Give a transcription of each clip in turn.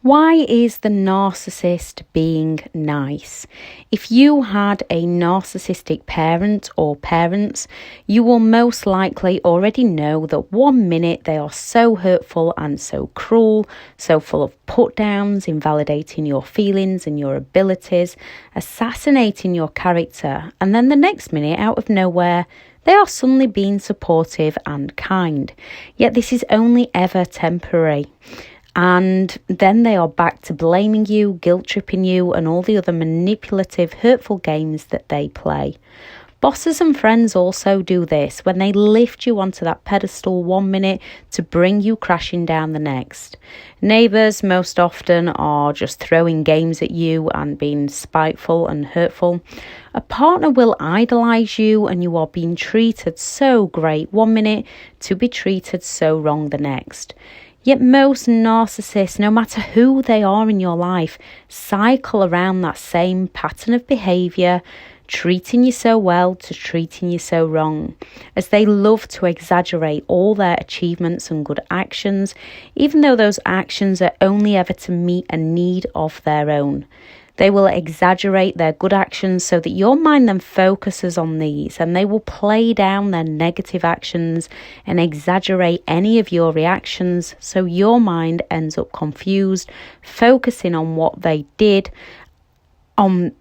Why is the narcissist being nice? If you had a narcissistic parent or parents, you will most likely already know that 1 minute they are so hurtful and so cruel, so full of put downs, invalidating your feelings and your abilities, assassinating your character, and then the next minute, out of nowhere, they are suddenly being supportive and kind. Yet this is only ever temporary. And then they are back to blaming you, guilt-tripping you, and all the other manipulative, hurtful games that they play. Bosses and friends also do this when they lift you onto that pedestal 1 minute to bring you crashing down the next. Neighbours most often are just throwing games at you and being spiteful and hurtful. A partner will idolise you and you are being treated so great 1 minute to be treated so wrong the next. Yet most narcissists, no matter who they are in your life, cycle around that same pattern of behaviour, treating you so well to treating you so wrong, as they love to exaggerate all their achievements and good actions, even though those actions are only ever to meet a need of their own. They will exaggerate their good actions so that your mind then focuses on these, and they will play down their negative actions and exaggerate any of your reactions so your mind ends up confused, focusing on what they did, on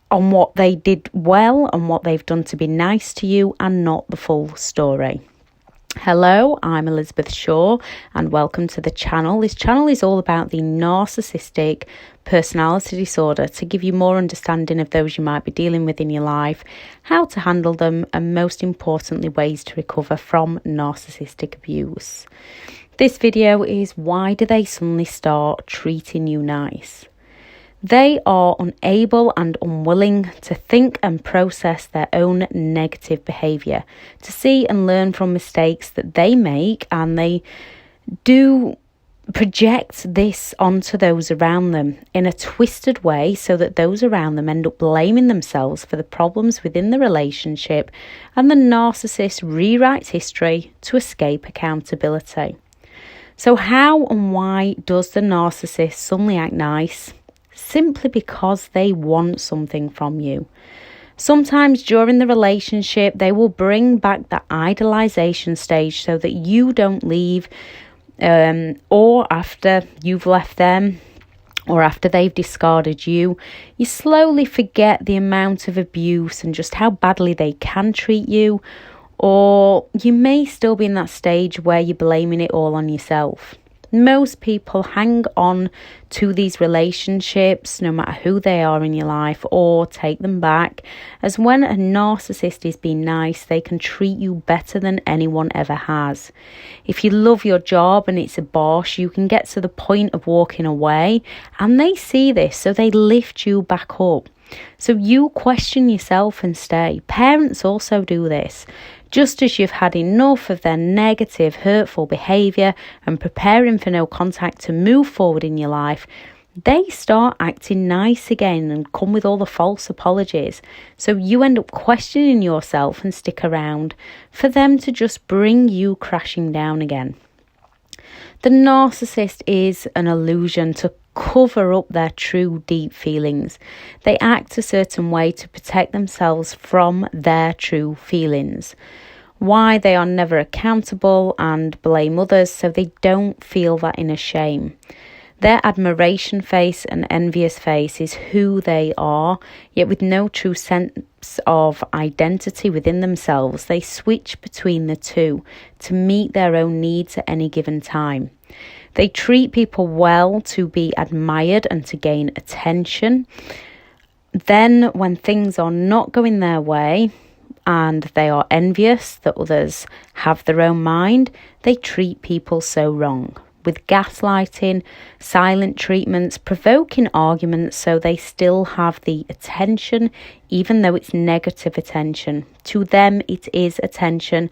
what they did well and what they've done to be nice to you, and not the full story. Hello, I'm Elizabeth Shaw and welcome to the channel. This channel is all about the narcissistic personality disorder to give you more understanding of those you might be dealing with in your life, how to handle them, and most importantly, ways to recover from narcissistic abuse. This video is why do they suddenly start treating you nice? They are unable and unwilling to think and process their own negative behaviour, to see and learn from mistakes that they make, and they do project this onto those around them in a twisted way so that those around them end up blaming themselves for the problems within the relationship, and the narcissist rewrites history to escape accountability. So how and why does the narcissist suddenly act nice? Simply because they want something from you. Sometimes during the relationship, they will bring back the idolization stage so that you don't leave, or after you've left them, or after they've discarded you, you slowly forget the amount of abuse and just how badly they can treat you, or you may still be in that stage where you're blaming it all on yourself. Most people hang on to these relationships, no matter who they are in your life, or take them back, as when a narcissist is being nice, they can treat you better than anyone ever has. If you love your job and it's a bosh, you can get to the point of walking away, and they see this, so they lift you back up. So you question yourself and stay. Parents also do this. Just as you've had enough of their negative, hurtful behaviour and preparing for no contact to move forward in your life, they start acting nice again and come with all the false apologies. So you end up questioning yourself and stick around for them to just bring you crashing down again. The narcissist is an illusion to cover up their true deep feelings. They act a certain way to protect themselves from their true feelings. Why they are never accountable and blame others so they don't feel that inner shame. Their admiration face and envious face is who they are, yet with no true sense of identity within themselves, they switch between the two to meet their own needs at any given time. They treat people well to be admired and to gain attention. Then, when things are not going their way and they are envious that others have their own mind, they treat people so wrong, with gaslighting, silent treatments, provoking arguments so they still have the attention, even though it's negative attention. To them, it is attention,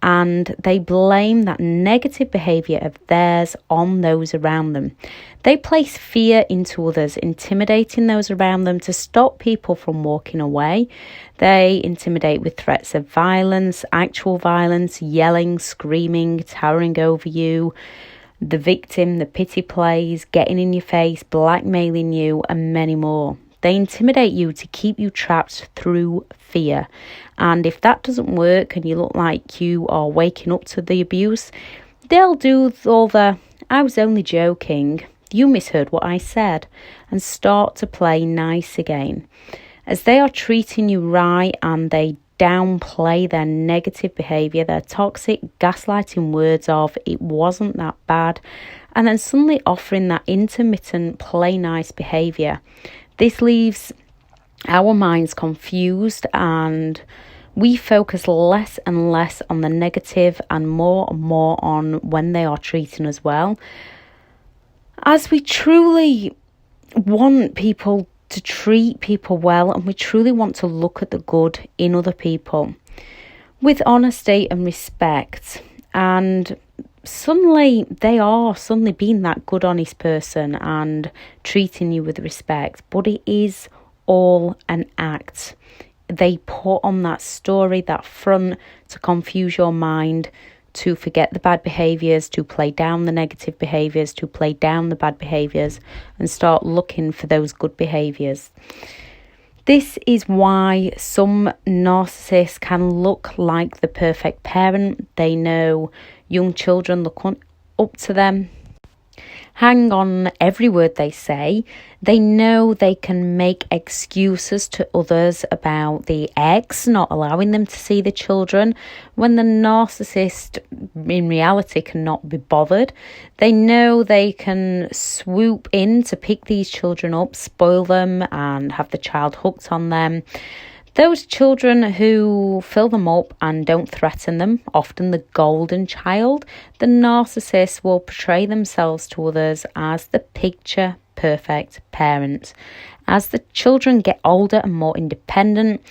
and they blame that negative behaviour of theirs on those around them. They place fear into others, intimidating those around them to stop people from walking away. They intimidate with threats of violence, actual violence, yelling, screaming, towering over you. the victim, the pity plays, getting in your face, blackmailing you, and many more. They intimidate you to keep you trapped through fear. And if that doesn't work and you look like you are waking up to the abuse, they'll do all the, I was only joking, you misheard what I said, and start to play nice again. As they are treating you right and they downplay their negative behaviour, their toxic gaslighting words of, it wasn't that bad, and then suddenly offering that intermittent play nice behaviour. This leaves our minds confused, and we focus less and less on the negative and more on when they are treating us well. As we truly want people to treat people well, and we truly want to look at the good in other people with honesty and respect, and suddenly they are being that good, honest person and treating you with respect, but it is all an act. They put on that story, that front, to confuse your mind, to forget the bad behaviours, to play down the negative behaviours, to play down the bad behaviours, and start looking for those good behaviours. This is why some narcissists can look like the perfect parent. They know young children look up to them, hang on every word they say. They know they can make excuses to others about the ex not allowing them to see the children, when the narcissist in reality cannot be bothered. They know they can swoop in to pick these children up, spoil them, and have the child hooked on them. Those children who fill them up and don't threaten them, often the golden child, the narcissist will portray themselves to others as the picture perfect parent. As the children get older and more independent,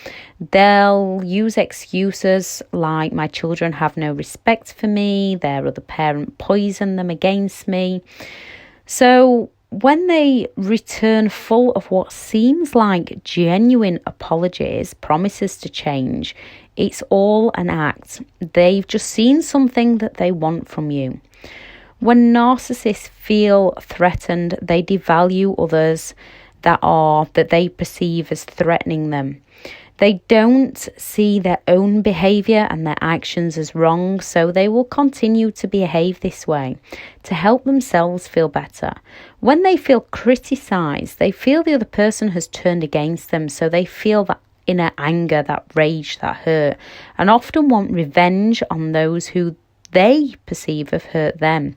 they'll use excuses like, my children have no respect for me, their other parent poisoned them against me. So when they return full of what seems like genuine apologies, promises to change, it's all an act. They've just seen something that they want from you. When narcissists feel threatened, they devalue others that they perceive as threatening them. They don't see their own behaviour and their actions as wrong, so they will continue to behave this way to help themselves feel better. When they feel criticised, they feel the other person has turned against them, so they feel that inner anger, that rage, that hurt, and often want revenge on those who they perceive have hurt them.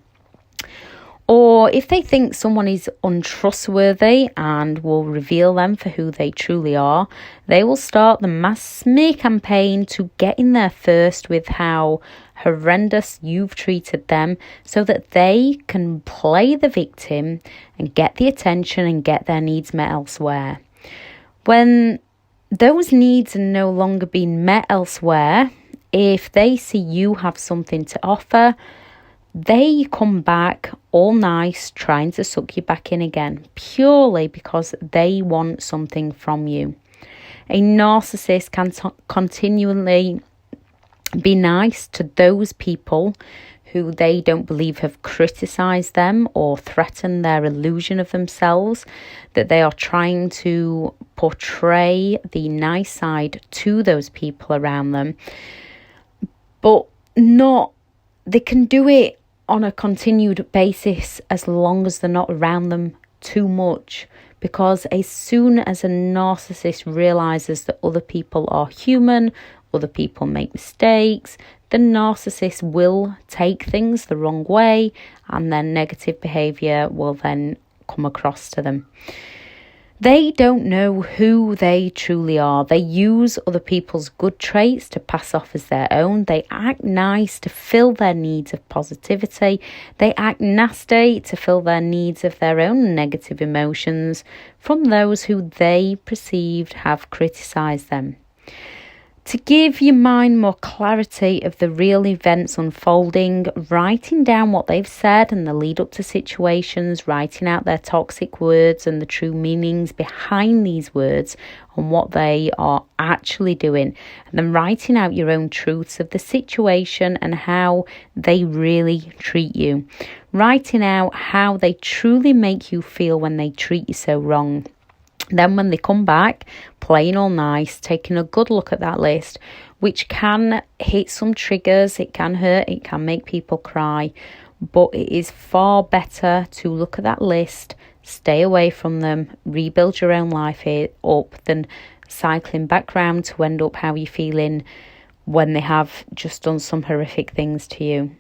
Or if they think someone is untrustworthy and will reveal them for who they truly are, they will start the mass smear campaign to get in there first with how horrendous you've treated them, so that they can play the victim and get the attention and get their needs met elsewhere. When those needs are no longer being met elsewhere, if they see you have something to offer, they come back all nice, trying to suck you back in again, purely because they want something from you. A narcissist can continually be nice to those people who they don't believe have criticised them or threatened their illusion of themselves, that they are trying to portray the nice side to those people around them, but they can do it on a continued basis as long as they're not around them too much, because as soon as a narcissist realises that other people are human, other people make mistakes, the narcissist will take things the wrong way, and their negative behaviour will then come across to them. They don't know who they truly are. They use other people's good traits to pass off as their own. They act nice to fill their needs of positivity. They act nasty to fill their needs of their own negative emotions from those who they perceived have criticised them. To give your mind more clarity of the real events unfolding, writing down what they've said and the lead up to situations, writing out their toxic words and the true meanings behind these words and what they are actually doing, and then writing out your own truths of the situation and how they really treat you. writing out how they truly make you feel when they treat you so wrong. Then when they come back, playing all nice, taking a good look at that list, which can hit some triggers, it can hurt, it can make people cry, but it is far better to look at that list, stay away from them, rebuild your own life up than cycling back round to end up how you're feeling when they have just done some horrific things to you.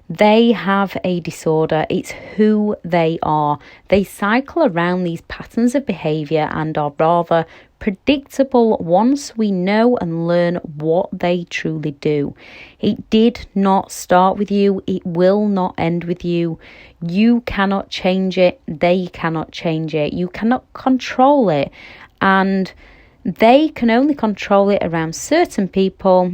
They have a disorder. It's who they are. They cycle around these patterns of behaviour and are rather predictable once we know and learn what they truly do. It did not start with you. It will not end with you. You cannot change it. They cannot change it. You cannot control it. And they can only control it around certain people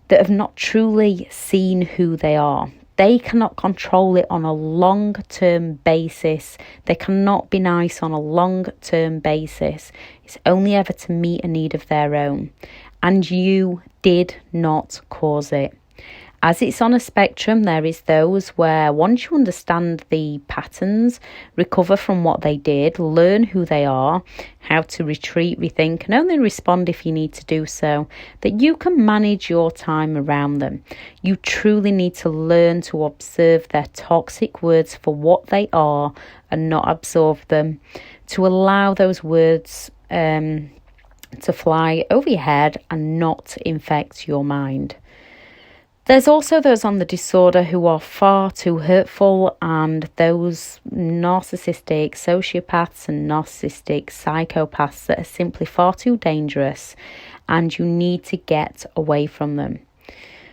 that have not truly seen who they are. They cannot control it on a long-term basis. They cannot be nice on a long-term basis. It's only ever to meet a need of their own. And you did not cause it. As it's on a spectrum, there is those where once you understand the patterns, recover from what they did, learn who they are, how to retreat, rethink, and only respond if you need to do so, that you can manage your time around them. You truly need to learn to observe their toxic words for what they are and not absorb them, to allow those words to fly over your head and not infect your mind. There's also those on the disorder who are far too hurtful, and those narcissistic sociopaths and narcissistic psychopaths that are simply far too dangerous, and you need to get away from them.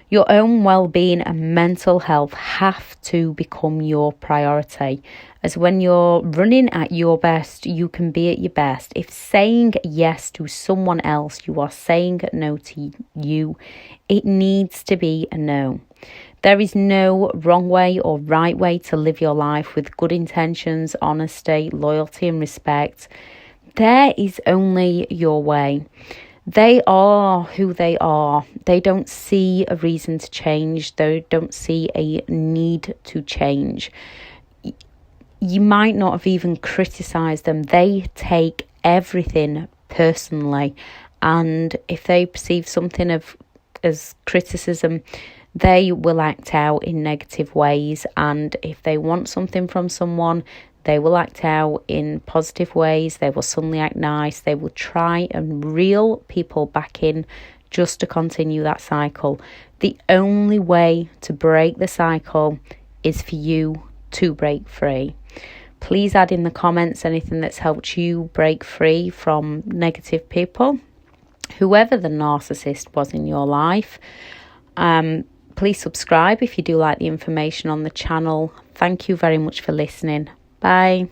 Your own well-being and mental health have to become your priority, as when you're running at your best, you can be at your best. If saying yes to someone else, you are saying no to you, it needs to be a no. There is no wrong way or right way to live your life with good intentions, honesty, loyalty and respect. There is only your way. They are who they are. They don't see a reason to change. They don't see a need to change. You might not have even criticised them. They take everything personally. And if they perceive something as criticism, they will act out in negative ways. And if they want something from someone, they will act out in positive ways. They will suddenly act nice. They will try and reel people back in just to continue that cycle. The only way to break the cycle is for you to break free. Please add in the comments anything that's helped you break free from negative people, whoever the narcissist was in your life. Please subscribe if you do like the information on the channel. Thank you very much for listening. Bye.